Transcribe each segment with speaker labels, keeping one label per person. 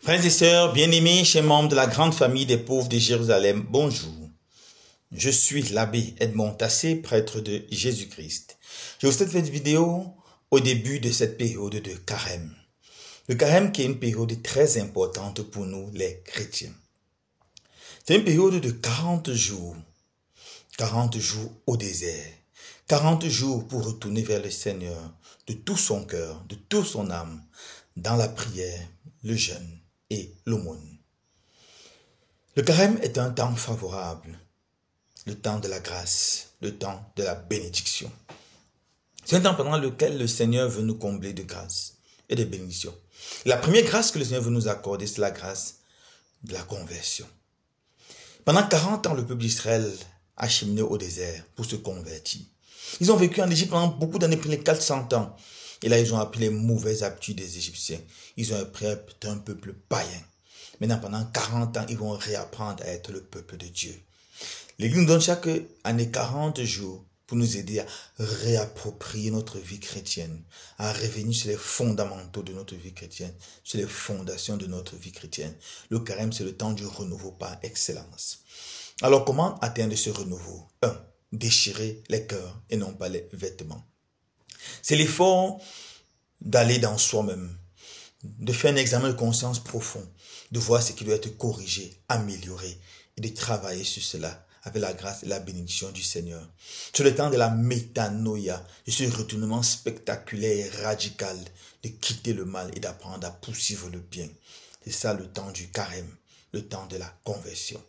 Speaker 1: Frères et sœurs, bien-aimés, chers membres de la grande famille des pauvres de Jérusalem, bonjour. Je suis l'abbé Edmond Tassé, prêtre de Jésus-Christ. Je vous souhaite cette vidéo au début de cette période de carême. Le carême qui est une période très importante pour nous les chrétiens. C'est une période de 40 jours. 40 jours au désert. 40 jours pour retourner vers le Seigneur de tout son cœur, de toute son âme, dans la prière, le jeûne et l'aumône. Le carême est un temps favorable, le temps de la grâce, le temps de la bénédiction. C'est un temps pendant lequel le Seigneur veut nous combler de grâce et de bénédiction. La première grâce que le Seigneur veut nous accorder, c'est la grâce de la conversion. Pendant 40 ans, le peuple d'Israël a cheminé au désert pour se convertir. Ils ont vécu en Égypte pendant beaucoup d'années, plus de 400 ans. Et là, ils ont appris les mauvaises habitudes des Égyptiens. Ils ont appris à être un peuple païen. Maintenant, pendant 40 ans, ils vont réapprendre à être le peuple de Dieu. L'Église nous donne chaque année 40 jours pour nous aider à réapproprier notre vie chrétienne, à revenir sur les fondamentaux de notre vie chrétienne, sur les fondations de notre vie chrétienne. Le carême, c'est le temps du renouveau par excellence. Alors, comment atteindre ce renouveau? 1. Déchirer les cœurs et non pas les vêtements. C'est l'effort d'aller dans soi-même, de faire un examen de conscience profond, de voir ce qui doit être corrigé, amélioré et de travailler sur cela avec la grâce et la bénédiction du Seigneur. C'est le temps de la métanoïa, de ce retournement spectaculaire et radical, de quitter le mal et d'apprendre à poursuivre le bien. C'est ça le temps du carême, le temps de la conversion.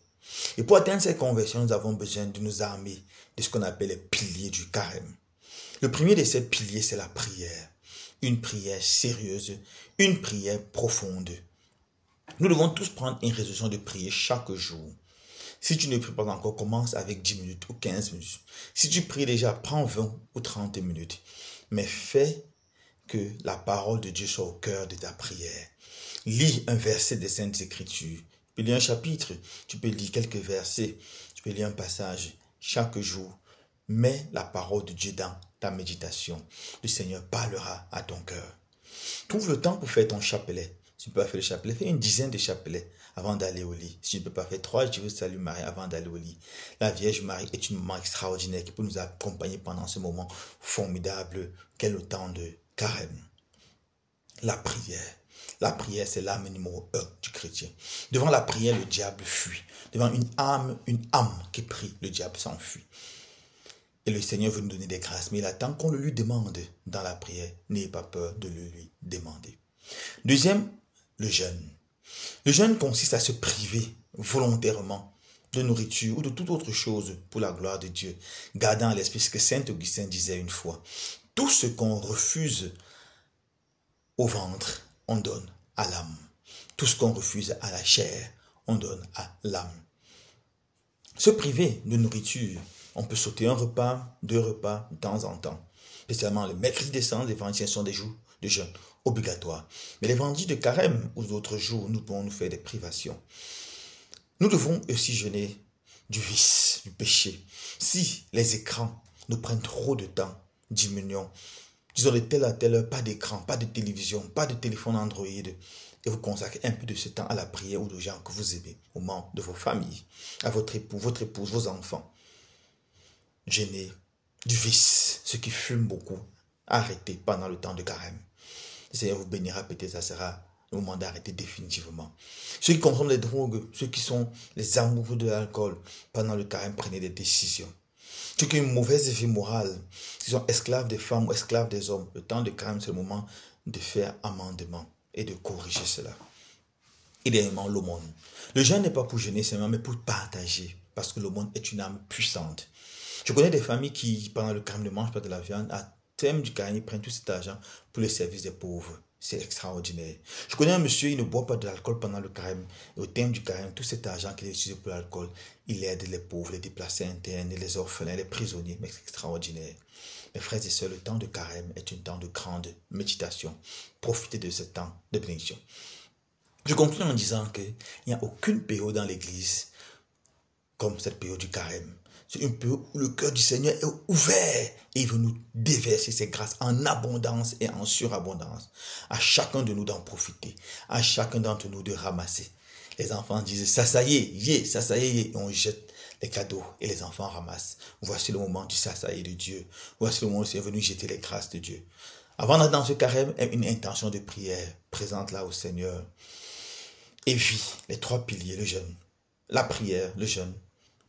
Speaker 1: Et pour atteindre cette conversion, nous avons besoin de nous armer de ce qu'on appelle les piliers du carême. Le premier de ces piliers, c'est la prière. Une prière sérieuse, une prière profonde. Nous devons tous prendre une résolution de prier chaque jour. Si tu ne pries pas encore, commence avec 10 minutes ou 15 minutes. Si tu pries déjà, prends 20 ou 30 minutes. Mais fais que la parole de Dieu soit au cœur de ta prière. Lis un verset des Saintes Écritures. Tu peux lire un chapitre, tu peux lire quelques versets, tu peux lire un passage chaque jour. Mets la parole de Dieu dans ta méditation. Le Seigneur parlera à ton cœur. Trouve le temps pour faire ton chapelet. Si tu ne peux pas faire le chapelet, fais une dizaine de chapelets avant d'aller au lit. Si tu ne peux pas faire 3, je vous salue Marie avant d'aller au lit. La Vierge Marie est une maman extraordinaire qui peut nous accompagner pendant ce moment formidable qu'est le temps de carême. La prière. La prière, c'est l'âme numéro 1 du chrétien. Devant la prière, le diable fuit. Devant une âme qui prie, le diable s'enfuit. Et le Seigneur veut nous donner des grâces, mais il attend qu'on le lui demande dans la prière. N'ayez pas peur de le lui demander. Deuxième, le jeûne. Le jeûne consiste à se priver volontairement de nourriture ou de toute autre chose pour la gloire de Dieu, gardant à l'esprit ce que saint Augustin disait une fois. Tout ce qu'on refuse au ventre, on donne à l'âme. Tout ce qu'on refuse à la chair, on donne à l'âme. Se priver de nourriture, on peut sauter un repas, 2 repas de temps en temps. Spécialement le mercredi des cendres, les vendredis sont des jours de jeûne obligatoires. Mais les vendredis de carême ou d'autres jours, nous pouvons nous faire des privations. Nous devons aussi jeûner du vice, du péché. Si les écrans nous prennent trop de temps, diminuons. Disons de telle à telle heure, pas d'écran, pas de télévision, pas de téléphone Android. Et vous consacrez un peu de ce temps à la prière ou aux gens que vous aimez, aux membres de vos familles, à votre époux, votre épouse, vos enfants. Jeûner du vice, ceux qui fument beaucoup, arrêtez pendant le temps de carême. Le Seigneur vous bénira, peut-être ça sera le moment d'arrêter définitivement. Ceux qui consomment les drogues, ceux qui sont les amoureux de l'alcool, pendant le carême, prenez des décisions. Ceux qui ont une mauvaise vie morale, qui sont esclaves des femmes ou esclaves des hommes, le temps de carême, c'est le moment de faire amendement et de corriger cela. Et dernièrement, l'aumône. Le jeûne n'est pas pour jeûner seulement, mais pour partager, parce que l'aumône est une âme puissante. Je connais des familles qui, pendant le carême, ne mangent pas de la viande. À terme du carême, ils prennent tout cet argent pour le service des pauvres. C'est extraordinaire. Je connais un monsieur, il ne boit pas de l'alcool pendant le carême. Et au terme du carême, tout cet argent qu'il a utilisé pour l'alcool, il aide les pauvres, les déplacés internes, les orphelins, les prisonniers. Mais c'est extraordinaire. Mes frères et sœurs, le temps de carême est un temps de grande méditation. Profitez de ce temps de bénédiction. Je conclue en disant qu'il n'y a aucune période dans l'église comme cette période du carême. C'est un période où le cœur du Seigneur est ouvert et il veut nous déverser ses grâces en abondance et en surabondance. À chacun de nous d'en profiter, à chacun d'entre nous de ramasser. Les enfants disent, ça y est, ça y est, et on jette les cadeaux et les enfants ramassent. Voici le moment du ça y est de Dieu. Voici le moment où c'est venu jeter les grâces de Dieu. Avant d'être dans ce carême, une intention de prière, présente-la au Seigneur. Et vis les 3 piliers, le jeûne, la prière, le jeûne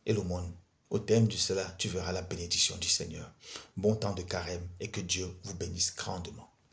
Speaker 1: et l'aumône. Au terme de cela, tu verras la bénédiction du Seigneur. Bon temps de carême et que Dieu vous bénisse grandement.